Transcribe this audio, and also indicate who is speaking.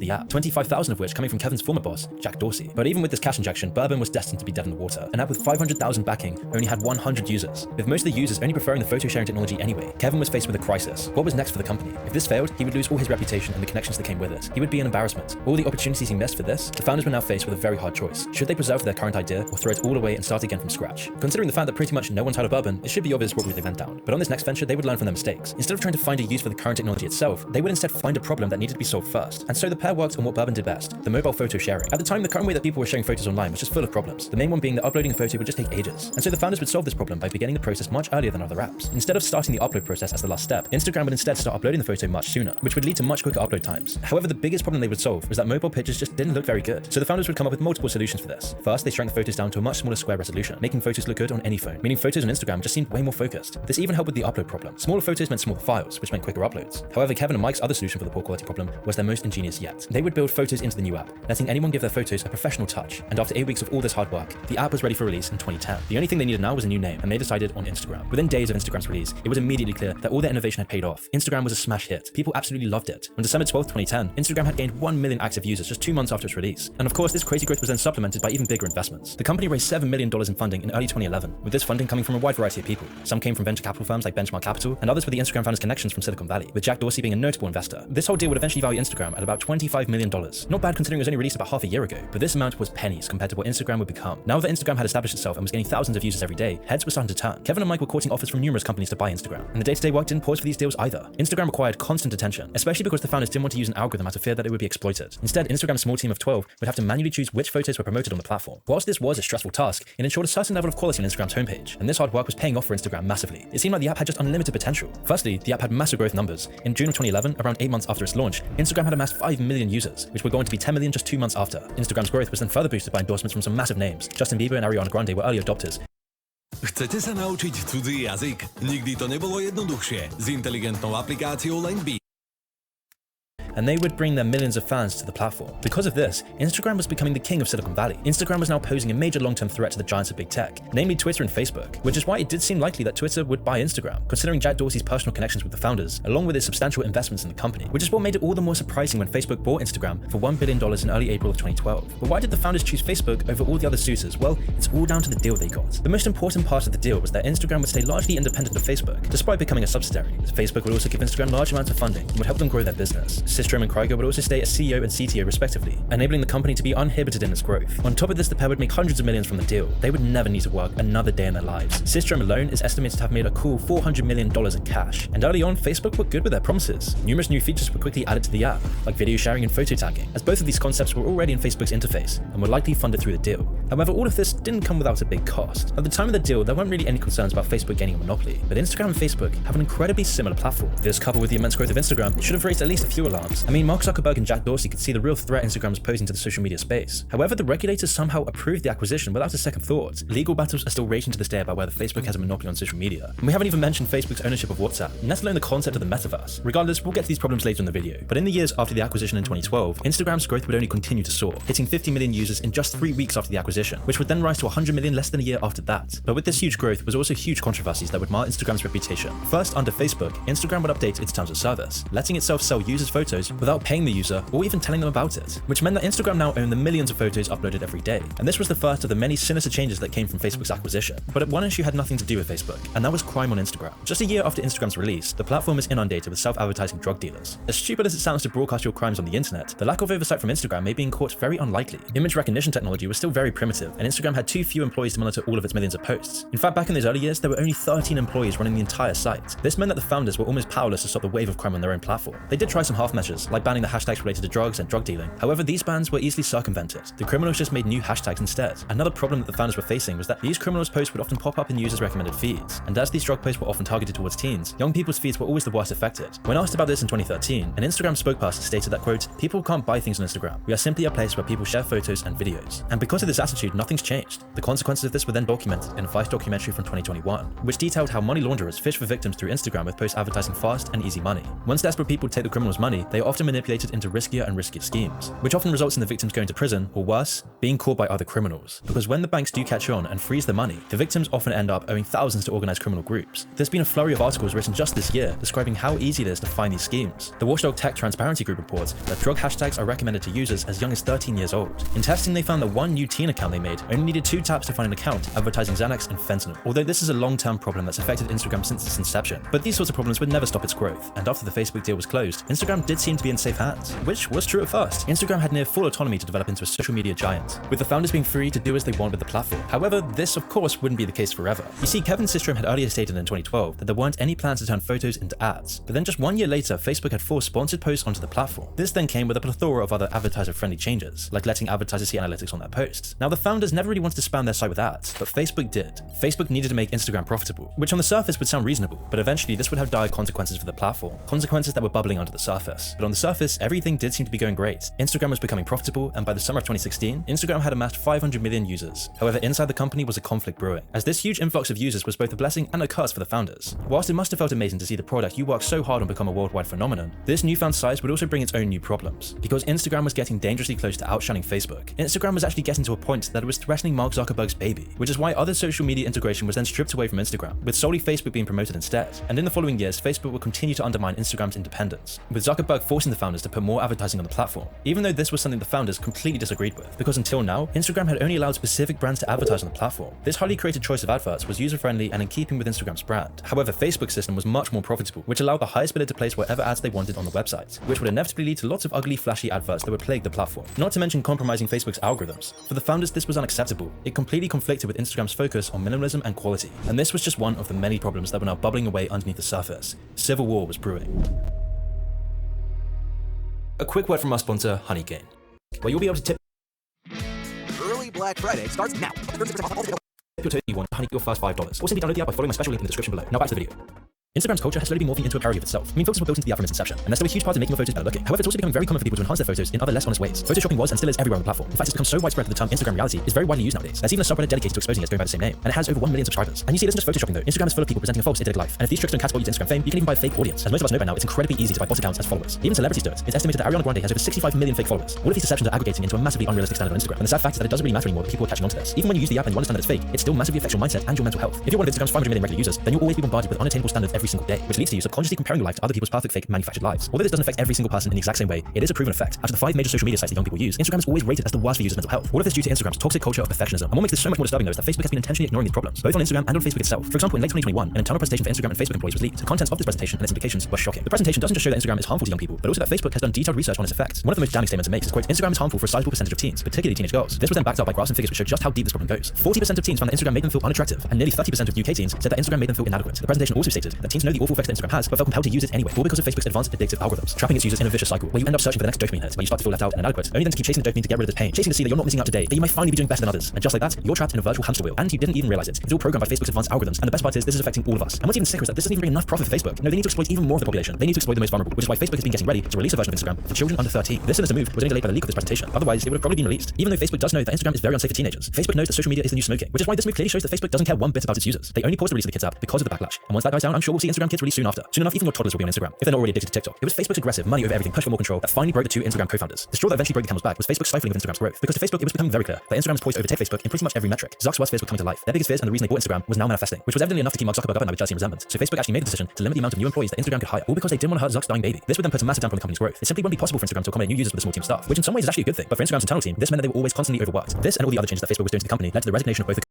Speaker 1: the app, 25,000 of which coming from Kevin's former boss, Jack Dorsey. But even with this cash injection, Bourbon was destined to be dead in the water. An app with 500,000 backing only had 100 users, with most of the users only preferring the photo sharing technology anyway. Kevin was faced with a crisis. What was next for the company? If this failed, he would lose all his reputation and the connections that came with it. He would be an embarrassment. All the opportunities he missed for this, the founders were now faced with a very hard choice. Should they preserve their current idea or throw it all away and start again from scratch? Considering the fact that pretty much no one's heard of Bourbon, it should be obvious what route they went down. But on this next venture, they would learn from their mistakes. Instead of trying to find a use for the current technology itself, they would instead find a problem that needed to be solved first. And so the pair worked on what Bourbon did best, the mobile photo sharing. At the time, the current way that people were sharing photos online was just full of problems. The main one being that uploading a photo would just take ages. And so the founders would solve this problem by beginning the process much earlier than other apps. Instead of starting the upload process as the last step, Instagram would instead start uploading the photo much sooner, which would lead to much quicker upload times. However, the biggest problem they would solve was that mobile pictures just didn't look very good. So the founders would come up with multiple solutions for this. First, they shrank the photos down to a much smaller square resolution, making photos look good on any phone, meaning photos on Instagram just seemed way more focused. This even helped with the upload problem. Smaller photos meant smaller files, which meant quicker uploads. However, Kevin and Mike's other solution for the poor quality problem was their most ingenious yet. They would build photos into the new app, letting anyone give their photos a professional touch. And after 8 weeks of all this hard work, the app was ready for release in 2010. The only thing they needed now was a new name, and they decided on Instagram. Within days of Instagram's release, it was immediately clear that all their innovation had paid off. Instagram was a smash hit. People absolutely loved it. On December 12th, 2010, Instagram had gained 1 million active users just 2 months after its release. And of course, this crazy growth was then supplemented by even bigger investments. The company raised $7 million in funding in early 2011, with this funding coming from a wide variety of people. Some came from venture capital firms like Benchmark Capital, and others were the Instagram founders' connections from Silicon Valley, with Jack Dorsey being a notable investor. This whole deal would eventually value Instagram at about $25 million. Not bad considering it was only released about half a year ago, but this amount was pennies compared to what Instagram would become. Now that Instagram had established itself and was getting thousands of users every day, heads were starting to turn. Kevin and Mike were courting offers from numerous companies to buy Instagram, and the day-to-day work didn't pause for these deals either. Instagram required constant attention, especially because the founders didn't want to use an algorithm out of fear that it would be exploited. Instead, Instagram's small team of 12 would have to manually choose which photos were promoted on the platform. Whilst this was a stressful task, it ensured a certain level of quality on Instagram's homepage, and this hard work was paying off for Instagram massively. It seemed like the app had just unlimited potential. Firstly, the app had massive growth numbers. In June of 2011, around 8 months after its launch, Instagram had amassed 5 million users, which were going to be 10 million just 2 months after. Instagram's growth was then further boosted by endorsements from some massive names. Justin Bieber and Ariana Grande were early adopters.
Speaker 2: Chcete sa naučiť cudzí jazyk? Nikdy to nebolo jednoduchšie. S inteligentnou aplikáciou len
Speaker 1: And they would bring their millions of fans to the platform. Because of this, Instagram was becoming the king of Silicon Valley. Instagram was now posing a major long-term threat to the giants of big tech, namely Twitter and Facebook, which is why it did seem likely that Twitter would buy Instagram, considering Jack Dorsey's personal connections with the founders, along with his substantial investments in the company, which is what made it all the more surprising when Facebook bought Instagram for $1 billion in early April of 2012. But why did the founders choose Facebook over all the other suitors? Well, it's all down to the deal they got. The most important part of the deal was that Instagram would stay largely independent of Facebook, despite becoming a subsidiary. Facebook would also give Instagram large amounts of funding and would help them grow their business. Systrom and Krieger would also stay as CEO and CTO respectively, enabling the company to be uninhibited in its growth. On top of this, the pair would make hundreds of millions from the deal. They would never need to work another day in their lives. Systrom alone is estimated to have made a cool $400 million in cash. And early on, Facebook were good with their promises. Numerous new features were quickly added to the app, like video sharing and photo tagging, as both of these concepts were already in Facebook's interface and were likely funded through the deal. However, all of this didn't come without a big cost. At the time of the deal, there weren't really any concerns about Facebook gaining a monopoly, but Instagram and Facebook have an incredibly similar platform. This, coupled with the immense growth of Instagram, it should have raised at least a few alarms. I mean, Mark Zuckerberg and Jack Dorsey could see the real threat Instagram was posing to the social media space. However, the regulators somehow approved the acquisition without a second thought. Legal battles are still raging to this day about whether Facebook has a monopoly on social media. And we haven't even mentioned Facebook's ownership of WhatsApp, let alone the concept of the metaverse. Regardless, we'll get to these problems later in the video. But in the years after the acquisition in 2012, Instagram's growth would only continue to soar, hitting 50 million users in just 3 weeks after the acquisition, which would then rise to 100 million less than a year after that. But with this huge growth was also huge controversies that would mar Instagram's reputation. First, under Facebook, Instagram would update its terms of service, letting itself sell users' photos without paying the user or even telling them about it, which meant that Instagram now owned the millions of photos uploaded every day. And this was the first of the many sinister changes that came from Facebook's acquisition. But one issue had nothing to do with Facebook, and that was crime on Instagram. Just a year after Instagram's release, the platform is inundated with self-advertising drug dealers. As stupid as it sounds to broadcast your crimes on the internet, the lack of oversight from Instagram made being caught very unlikely. Image recognition technology was still very primitive, and Instagram had too few employees to monitor all of its millions of posts. In fact, back in those early years, there were only 13 employees running the entire site. This meant that the founders were almost powerless to stop the wave of crime on their own platform. They did try some half measures, like banning the hashtags related to drugs and drug dealing. However, these bans were easily circumvented. The criminals just made new hashtags instead. Another problem that the founders were facing was that these criminals' posts would often pop up in users' recommended feeds, and as these drug posts were often targeted towards teens, young people's feeds were always the worst affected. When asked about this in 2013, an Instagram spokesperson stated that, quote, "People can't buy things on Instagram. We are simply a place where people share photos and videos." And because of this attitude, nothing's changed. The consequences of this were then documented in a Vice documentary from 2021, which detailed how money launderers fish for victims through Instagram with posts advertising fast and easy money. Once desperate people take the criminals' money, they they are often manipulated into riskier and riskier schemes, which often results in the victims going to prison, or worse, being caught by other criminals. Because when the banks do catch on and freeze the money, the victims often end up owing thousands to organized criminal groups. There's been a flurry of articles written just this year describing how easy it is to find these schemes. The Watchdog Tech Transparency Group reports that drug hashtags are recommended to users as young as 13 years old. In testing, they found that one new teen account they made only needed 2 taps to find an account advertising Xanax and fentanyl. Although this is a long-term problem that's affected Instagram since its inception, but these sorts of problems would never stop its growth. And after the Facebook deal was closed, Instagram did seem to be in safe hands, which was true at first. Instagram had near full autonomy to develop into a social media giant, with the founders being free to do as they want with the platform. However, this of course wouldn't be the case forever. You see, Kevin Systrom had earlier stated in 2012 that there weren't any plans to turn photos into ads, but then just 1 year later, Facebook had forced sponsored posts onto the platform. This then came with a plethora of other advertiser-friendly changes, like letting advertisers see analytics on their posts. Now, the founders never really wanted to spam their site with ads, but Facebook did. Facebook needed to make Instagram profitable, which on the surface would sound reasonable, but eventually this would have dire consequences for the platform, consequences that were bubbling under the surface. But on the surface, everything did seem to be going great. Instagram was becoming profitable, and by the summer of 2016, Instagram had amassed 500 million users. However, inside the company was a conflict brewing, as this huge influx of users was both a blessing and a curse for the founders. Whilst it must have felt amazing to see the product you worked so hard on become a worldwide phenomenon, this newfound size would also bring its own new problems, because Instagram was getting dangerously close to outshining Facebook. Instagram was actually getting to a point that it was threatening Mark Zuckerberg's baby, which is why other social media integration was then stripped away from Instagram, with solely Facebook being promoted instead. And in the following years, Facebook would continue to undermine Instagram's independence, with Zuckerberg forcing the founders to put more advertising on the platform, even though this was something the founders completely disagreed with, because until now, Instagram had only allowed specific brands to advertise on the platform. This highly created choice of adverts was user-friendly and in keeping with Instagram's brand. However, Facebook's system was much more profitable, which allowed the highest bidder to place whatever ads they wanted on the website, which would inevitably lead to lots of ugly, flashy adverts that would plague the platform, not to mention compromising Facebook's algorithms. For the founders, this was unacceptable. It completely conflicted with Instagram's focus on minimalism and quality, and this was just one of the many problems that were now bubbling away underneath the surface. Civil war was brewing. A quick word from our sponsor, Honeygain, where you'll be able to tip
Speaker 3: Early Black Friday starts now.
Speaker 1: your total you want Honey your first $5, or simply download the app by following my special link in the description below. Now back to the video. Instagram's culture has slowly been morphing into a parody of itself. I mean, filters were built into the app from its inception, and they're still a huge part of making your photos better looking. However, it's also becoming very common for people to enhance their photos in other less honest ways. Photoshopping was and still is everywhere on the platform. In fact, it's become so widespread that the term Instagram reality is very widely used nowadays. There's even a subreddit dedicated to exposing it going by the same name, and it has over 1 million subscribers. And you see, it isn't just photoshopping though. Instagram is full of people presenting a false idyllic life. And if these tricks don't catapult you to Instagram fame, you can even buy a fake audience. As most of us know by now, it's incredibly easy to buy bot accounts as followers. Even celebrities do it. It's estimated that Ariana Grande has over 65 million fake followers. All of these deceptions are aggregating into a massively unrealistic standard on Instagram. And the sad fact is that it doesn't really matter anymore that people are catching on to this. Even when you use the app and you understand that it's fake, it still massively affects your mindset and your mental health. If you're one of Instagram's 500 million regular users, then you'll always be bombarded with unattainable standards every single day, which leads to you subconsciously comparing your life to other people's perfect fake manufactured lives. Although this doesn't affect every single person in the exact same way, it is a proven effect. Out of the 5 major social media sites that young people use, Instagram is always rated as the worst for users' mental health. All of this due to Instagram's toxic culture of perfectionism. And what makes this so much more disturbing though is that Facebook has been intentionally ignoring these problems, both on Instagram and on Facebook itself. For example, in late 2021, an internal presentation for Instagram and Facebook employees was leaked. The contents of this presentation and its implications were shocking. The presentation doesn't just show that Instagram is harmful to young people, but also that Facebook has done detailed research on its effects. One of the most damning statements it makes is, quote, Instagram is harmful for a sizable percentage of teens, particularly teenage girls. This was then backed up by graphs and figures which show just how deep this problem goes. 40% of teens found that Instagram made them feel unattractive, and nearly 30% of UK teens said that Instagram made them feel inadequate. The presentation also stated that teens know the awful effects that Instagram has, but felt compelled to use it anyway, all because of Facebook's advanced addictive algorithms, trapping its users in a vicious cycle where you end up searching for the next dopamine hit, where you start to feel left out and inadequate, only then to keep chasing the dopamine to get rid of the pain, chasing to see that you're not missing out today, that you might finally be doing better than others, and just like that, you're trapped in a virtual hamster wheel, and you didn't even realize it. It's all programmed by Facebook's advanced algorithms, and the best part is this is affecting all of us. And what's even sicker is that this doesn't even bring enough profit for Facebook. No, they need to exploit even more of the population. They need to exploit the most vulnerable, which is why Facebook has been getting ready to release a version of Instagram for children under 13. This sinister move was only delayed by the leak of this presentation. Otherwise, it would have probably been released. Even though Facebook does know that Instagram is very unsafe for teenagers, Facebook knows that social media is the new smoking, which is why this move clearly shows that Facebook doesn't care one bit about its users. They only paused the release of the kids app because of the backlash. And once that dies down, I'm sure we'll see Instagram kids release soon after. Soon enough, even your toddlers will be on Instagram, if they're not already addicted to TikTok. It was Facebook's aggressive money over everything push for more control that finally broke the two Instagram co-founders. The straw that eventually broke the camel's back was Facebook's stifling of Instagram's growth. Because to Facebook, it was becoming very clear that Instagram was poised to overtake Facebook in pretty much every metric. Zuck's fears were coming to life. Their biggest fears and the reason they bought Instagram was now manifesting, which was evidently enough to keep Mark Zuckerberg up at night with jealousy and resentment. So Facebook actually made the decision to limit the amount of new employees that Instagram could hire, all because they didn't want to hurt Zuck's dying baby. This would then put a massive damper on the company's growth. It simply wouldn't be possible for Instagram to accommodate new users with a small team of staff, which in some ways is actually a good thing. But for Instagram's internal team, this meant that they were always constantly overworked. This and all the other changes that Facebook was doing to the company led to the resignation of both the